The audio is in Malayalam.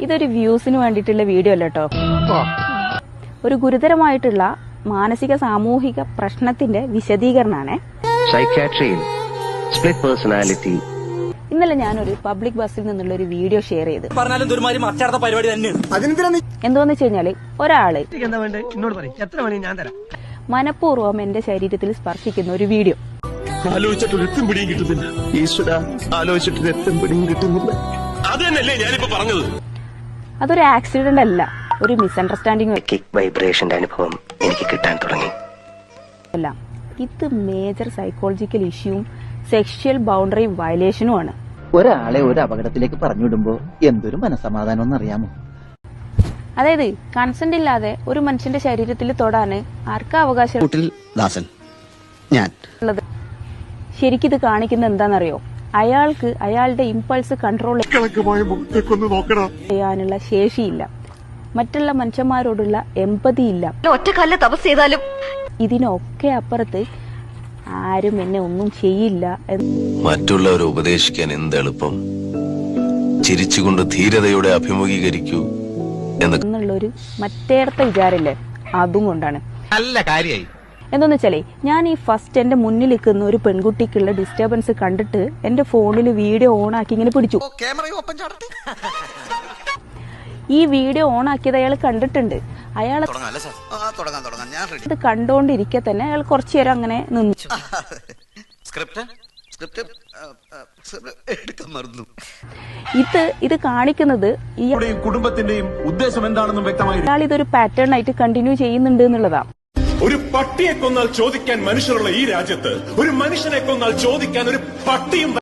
ഇതൊരു വ്യൂസിന് വേണ്ടിയിട്ടുള്ള വീഡിയോ അല്ല കേട്ടോ. ഒരു ഗുരുതരമായിട്ടുള്ള മാനസിക സാമൂഹിക പ്രശ്നത്തിന്റെ വിശദീകരണമാണ്. സൈക്യാട്രിയിൽ സ്പ്ലിറ്റ് പേഴ്സണാലിറ്റി. ഇന്നലെ ഞാനൊരു പബ്ലിക് ബസ്സിൽ നിന്നുള്ള ഒരു വീഡിയോ ഷെയർ ചെയ്ത്. എന്താന്ന് വെച്ച് കഴിഞ്ഞാല് ഒരാള് മനഃപൂർവ്വം എന്റെ ശരീരത്തിൽ സ്പർശിക്കുന്ന ഒരു വീഡിയോ. ആലോചിച്ചിട്ടൊരെത്തും പിടിയും കിട്ടുന്നില്ല. ഈശ്വര, ആലോചിച്ചിട്ടൊരെത്തും പിടിയും കിട്ടുന്നില്ല. അത് തന്നെയല്ലേ ഞാനിപ്പോ പറഞ്ഞത്. അതൊരു ആക്സിഡന്റ് അല്ല, ഒരു മിസ്അണ്ടർസ്റ്റാൻഡിംഗ് വൈബ്രേഷന്റെ അനുഭവം എനിക്ക് കിട്ടാൻ തുടങ്ങി. അല്ല, ഇത് മേജർ സൈക്കോളജിക്കൽ ഇഷ്യൂവും സെക്ഷൽ ബൗണ്ടറി വയലേഷനുമാണ്. ഒരാളെ ഒരു അപകടത്തിലേക്ക് പറഞ്ഞുവിടുമ്പോ എന്തൊരു മനസമാധാനം എന്നറിയാമോ? അതായത് കൺസെന്റ് ഇല്ലാതെ ഒരു മനുഷ്യന്റെ ശരീരത്തിൽ തൊടാന് ആർക്കാ അവകാശം ഉള്ളത്? ശരിക്കിത് കാണിക്കുന്നത് എന്താണെന്നറിയോ? അയാൾക്ക് അയാളുടെ ഇമ്പൾസ് കൺട്രോൾ ചെയ്യാനുള്ള ശേഷിയില്ല, മറ്റുള്ള മനുഷ്യന്മാരോടുള്ള എമ്പതി ഇല്ല. ഒറ്റക്കാലിൽ തപസ് ചെയ്താലും ഇതിനൊക്കെ അപ്പുറത്ത് ആരും എന്നെ ഒന്നും ചെയ്യില്ല മറ്റുള്ളവരെ ഉപദേശിക്കാൻ എന്തെളുപ്പം, ചിരിച്ചുകൊണ്ട് ധീരതയോടെ അഭിമുഖീകരിക്കൂ എന്നുള്ളൊരു മറ്റേടത്തെ വിചാരല്ലേ, അതും കൊണ്ടാണ്. നല്ല കാര്യമായി. എന്താന്ന് വെച്ചാലേ, ഞാൻ ഈ ഫസ്റ്റ് എന്റെ മുന്നിൽ നിൽക്കുന്ന ഒരു പെൺകുട്ടിക്കുള്ള ഡിസ്റ്റർബൻസ് കണ്ടിട്ട് എന്റെ ഫോണിൽ വീഡിയോ ഓൺ ആക്കി ഇങ്ങനെ പിടിച്ചു. ഈ വീഡിയോ ഓൺ ആക്കിയത് അയാൾ കണ്ടിട്ടുണ്ട്. അയാൾ ഇത് കണ്ടോണ്ടിരിക്കെ തന്നെ അയാൾ കുറച്ചു നേരം അങ്ങനെ നിന്നു. ഇത് കാണിക്കുന്നത് ഈ കുടുംബത്തിന്റെയും ഉദ്ദേശം എന്താണെന്നും വ്യക്തമായി അയാൾ ഇതൊരു പാറ്റേൺ ആയിട്ട് കണ്ടിന്യൂ ചെയ്യുന്നുണ്ട് എന്നുള്ളതാ. ഒരു പട്ടിയെ കൊന്നാൽ ചോദിക്കാൻ മനുഷ്യരുള്ള ഈ രാജ്യത്ത് ഒരു മനുഷ്യനെ കൊന്നാൽ ചോദിക്കാൻ ഒരു പട്ടിയും